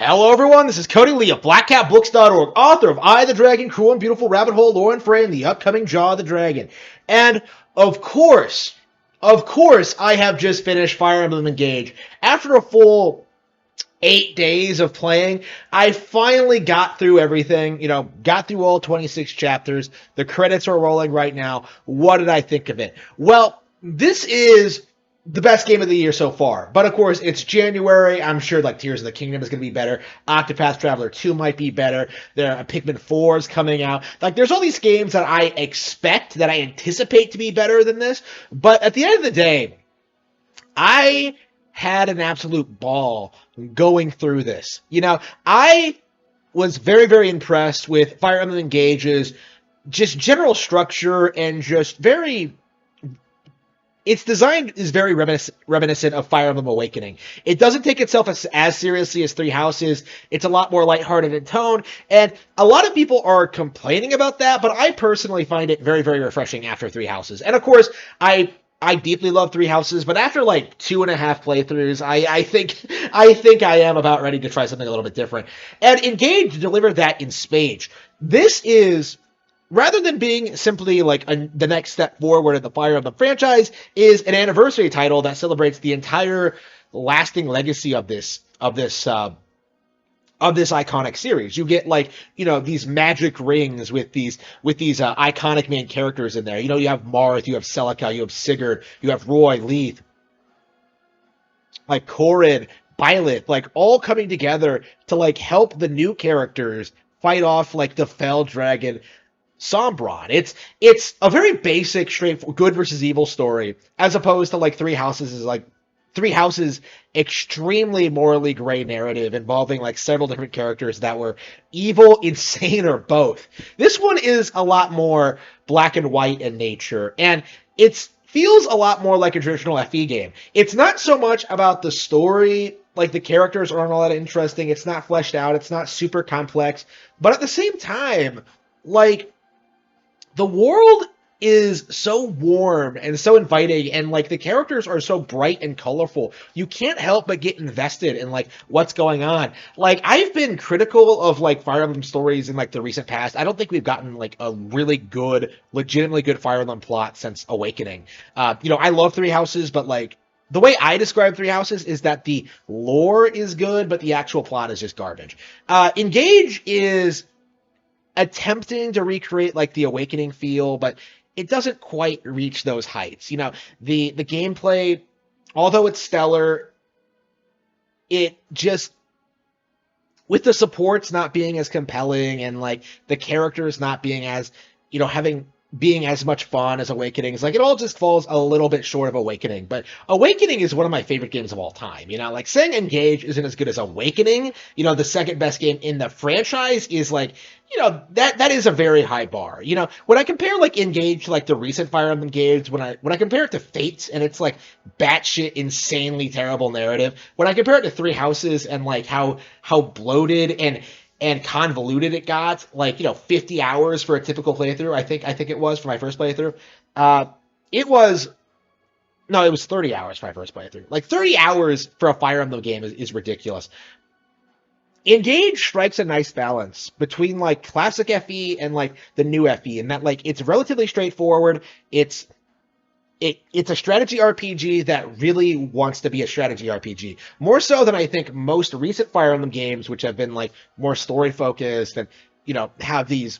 Hello, everyone. This is Cody Lee of BlackCatBooks.org, author of I, the Dragon, Cruel and Beautiful Rabbit Hole, Lore and Frame, the upcoming Jaw of the Dragon. And, of course, I have just finished Fire Emblem Engage. After a full 8 days of playing, I finally got through everything, got through all 26 chapters. The credits are rolling right now. What did I think of it? Well, this is the best game of the year so far. But of course, it's January. I'm sure like Tears of the Kingdom is going to be better. Octopath Traveler 2 might be better. There are Pikmin 4 is coming out. Like there's all these games that I expect, that I anticipate to be better than this. But at the end of the day, I had an absolute ball going through this. I was very, very impressed with Fire Emblem Engage's just general structure and just very. Its design is very reminiscent of Fire Emblem Awakening. It doesn't take itself as seriously as Three Houses. It's a lot more lighthearted in tone, and a lot of people are complaining about that, but I personally find it very, very refreshing after Three Houses. And of course, I deeply love Three Houses, but after like 2.5 playthroughs, I think I am about ready to try something a little bit different. And Engage delivered that in spades. This is, rather than being simply like the next step forward in the Fire Emblem franchise, is an anniversary title that celebrates the entire lasting legacy of this iconic series. You get these magic rings with these iconic main characters in there. You have Marth, you have Celica, you have Sigurd, you have Roy, Leith, like Corrin, Byleth, like all coming together to like help the new characters fight off like the fell dragon Sombron. It's a very basic, straightforward, good versus evil story, as opposed to like Three Houses is like Three Houses extremely morally gray narrative involving like several different characters that were evil, insane, or both. This one is a lot more black and white in nature, and it feels a lot more like a traditional FE game. It's not so much about the story, like the characters aren't all that interesting, it's not fleshed out, it's not super complex, but at the same time, like, the world is so warm and so inviting, and like the characters are so bright and colorful. You can't help but get invested in like what's going on. Like I've been critical of like Fire Emblem stories in like the recent past. I don't think we've gotten like a really good, legitimately good Fire Emblem plot since Awakening. I love Three Houses, but like the way I describe Three Houses is that the lore is good, but the actual plot is just garbage. Engage is attempting to recreate like the Awakening feel, but it doesn't quite reach those heights. The gameplay, although it's stellar, it just, with the supports not being as compelling and like the characters not being as, being as much fun as Awakenings, like it all just falls a little bit short of Awakening. But Awakening is one of my favorite games of all time. Like saying Engage isn't as good as Awakening, the second best game in the franchise, is like, that is a very high bar. When I compare like Engage to like the recent Fire Emblem games, when I compare it to Fates and it's like batshit insanely terrible narrative, when I compare it to Three Houses and like how bloated and convoluted it got, like 50 hours for a typical playthrough, I think it was for my first playthrough. It was 30 hours for my first playthrough. Like 30 hours for a Fire Emblem game is ridiculous. Engage strikes a nice balance between like classic FE and like the new FE, and that like it's relatively straightforward. It's a strategy RPG that really wants to be a strategy RPG, more so than I think most recent Fire Emblem games, which have been like more story focused and have these.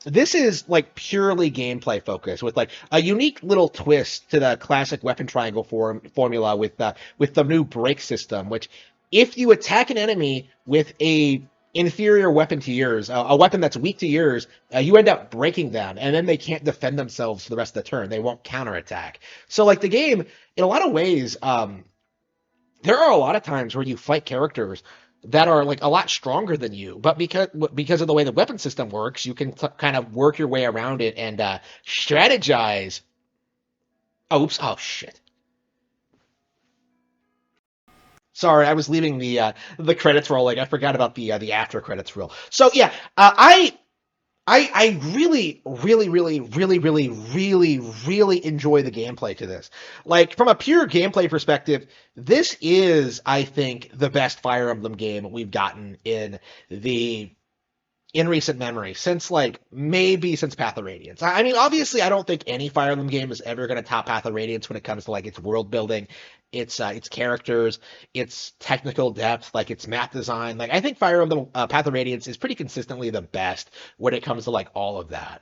This is like purely gameplay focused with like a unique little twist to the classic weapon triangle formula with the new break system, which if you attack an enemy with a inferior weapon to yours, a weapon that's weak to yours, you end up breaking them, and then they can't defend themselves for the rest of the turn. They won't counterattack. So like the game, in a lot of ways, there are a lot of times where you fight characters that are like a lot stronger than you, but because of the way the weapon system works, you can kind of work your way around it and strategize. Oh, oops! Oh shit! Sorry, I was leaving the credits rolling. I forgot about the after credits roll. So yeah, I I really enjoy the gameplay to this. Like from a pure gameplay perspective, this is, I think, the best Fire Emblem game we've gotten the in recent memory, since like maybe since Path of Radiance. I mean, obviously, I don't think any Fire Emblem game is ever going to top Path of Radiance when it comes to like its world building, its characters, its technical depth, like its map design. Like I think Fire Emblem Path of Radiance is pretty consistently the best when it comes to like all of that.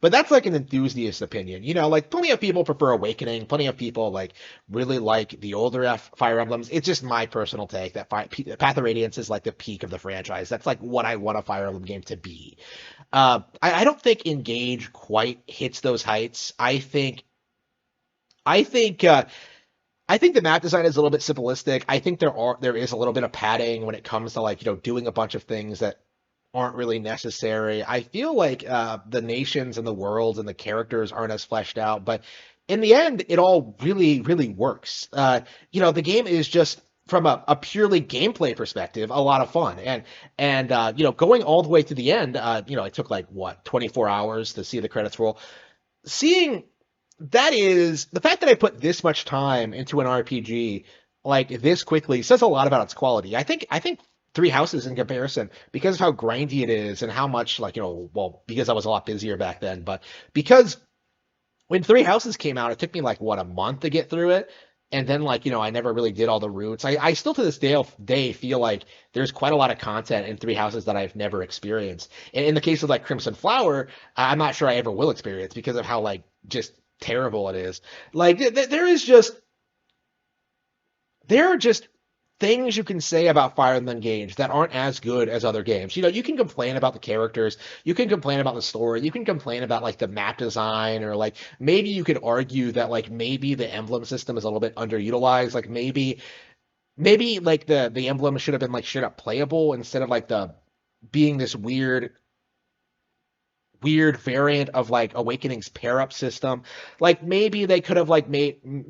But that's like an enthusiast opinion, you know. Like plenty of people prefer Awakening, plenty of people like really like the older Fire Emblems. It's just my personal take that Path of Radiance is like the peak of the franchise. That's like what I want a Fire Emblem game to be. I don't think Engage quite hits those heights. I think I think the map design is a little bit simplistic. I think there is a little bit of padding when it comes to like doing a bunch of things that aren't really necessary. I feel like the nations and the worlds and the characters aren't as fleshed out, but in the end, it all really works. The game is just from a purely gameplay perspective a lot of fun, and going all the way to the end. It took like what 24 hours to see the credits roll. Seeing that is the fact that I put this much time into an RPG like this quickly says a lot about its quality. I think Three Houses in comparison, because of how grindy it is and how much like well, because I was a lot busier back then, but because when Three Houses came out, it took me like what a month to get through it. And then like, I never really did all the routes. I still to this day feel like there's quite a lot of content in Three Houses that I've never experienced. And in the case of like Crimson Flower, I'm not sure I ever will experience because of how like just terrible it is. Like there are just things you can say about Fire Emblem Engage that aren't as good as other games. You can complain about the characters, you can complain about the story, you can complain about like the map design, or like maybe you could argue that like maybe the emblem system is a little bit underutilized. Like maybe like the emblem should have been like straight up playable instead of like the being this weird variant of like Awakening's pair up system. Like maybe they could have like made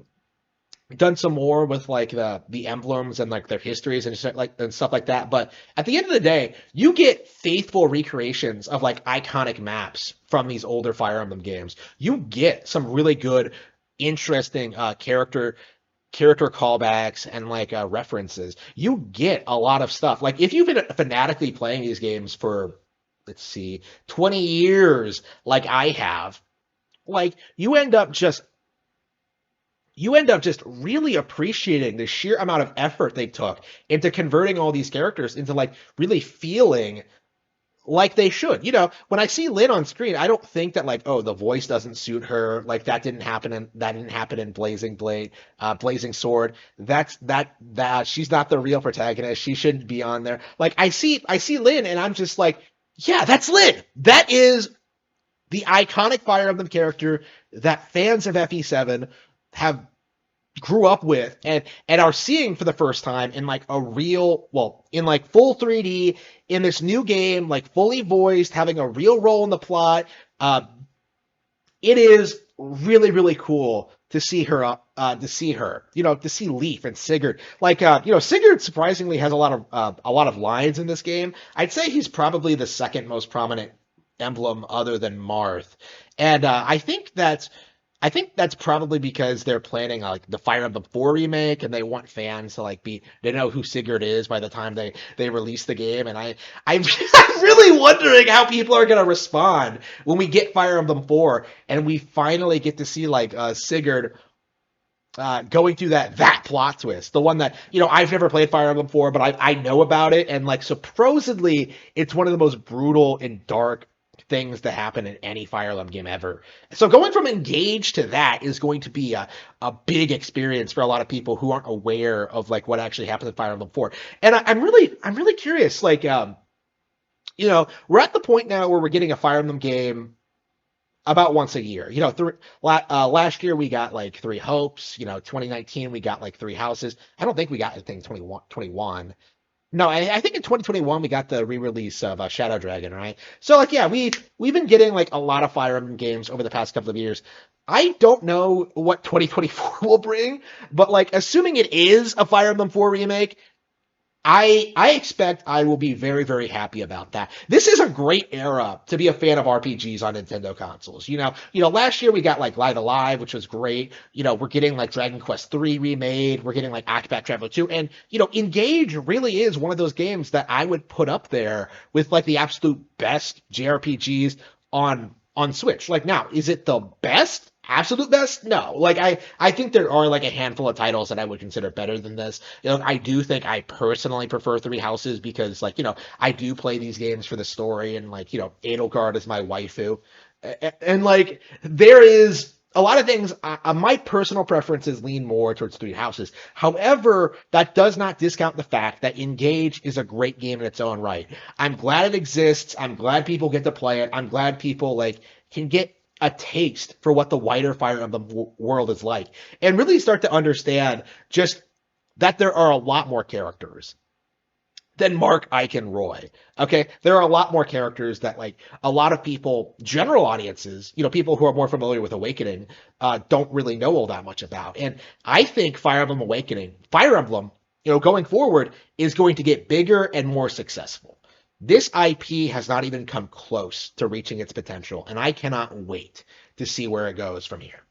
done some more with like the emblems and like their histories and stuff like that. But at the end of the day, you get faithful recreations of like iconic maps from these older Fire Emblem games. You get some really good, interesting character callbacks and like references. You get a lot of stuff. Like if you've been fanatically playing these games for, let's see, 20 years, like I have, like you end up just really appreciating the sheer amount of effort they took into converting all these characters into like really feeling like they should. When I see Lynn on screen, I don't think that like, oh, the voice doesn't suit her. Like that didn't happen in Blazing Sword. That she's not the real protagonist. She shouldn't be on there. Like I see Lynn and I'm just like, yeah, that's Lynn. That is the iconic Fire Emblem character that fans of FE7 have grew up with and are seeing for the first time in like in like full 3D in this new game, like fully voiced, having a real role in the plot. It is really cool to see her, to see Leaf and Sigurd. Like, Sigurd surprisingly has a lot of lines in this game. I'd say he's probably the second most prominent emblem other than Marth. And I think that's probably because they're planning like the Fire Emblem 4 remake, and they want fans to like to know who Sigurd is by the time they release the game. And I'm really wondering how people are gonna respond when we get Fire Emblem 4 and we finally get to see like Sigurd going through that plot twist, the one that I've never played Fire Emblem 4, but I know about it, and like supposedly it's one of the most brutal and dark things to happen in any Fire Emblem game ever. So going from Engage to that is going to be a big experience for a lot of people who aren't aware of like what actually happens in Fire Emblem 4. And I'm really curious. Like, we're at the point now where we're getting a Fire Emblem game about once a year. Last year we got like Three Hopes. 2019 we got like Three Houses. I don't think we got anything 21. No, I think in 2021 we got the re-release of Shadow Dragon, right? So like, yeah, we've been getting like a lot of Fire Emblem games over the past couple of years. I don't know what 2024 will bring, but like assuming it is a Fire Emblem 4 remake, I expect I will be very, very happy about that. This is a great era to be a fan of RPGs on Nintendo consoles. Last year we got like Live Alive, which was great. We're getting like Dragon Quest 3 remade. We're getting like Octopath Traveler 2. And, Engage really is one of those games that I would put up there with like the absolute best JRPGs on Switch. Like now, is it the best? Absolute best? No. Like I think there are like a handful of titles that I would consider better than this. I do think I personally prefer Three Houses because like, I do play these games for the story and like, Edelgard is my waifu. And like there is a lot of things my personal preferences lean more towards Three Houses. However, that does not discount the fact that Engage is a great game in its own right. I'm glad it exists. I'm glad people get to play it. I'm glad people like can get a taste for what the wider Fire Emblem world is like and really start to understand just that there are a lot more characters than Mark, Ike, and Roy. Okay, there are a lot more characters that like a lot of people, general audiences, people who are more familiar with Awakening, don't really know all that much about. And I think Fire Emblem, going forward, is going to get bigger and more successful. This IP has not even come close to reaching its potential, and I cannot wait to see where it goes from here.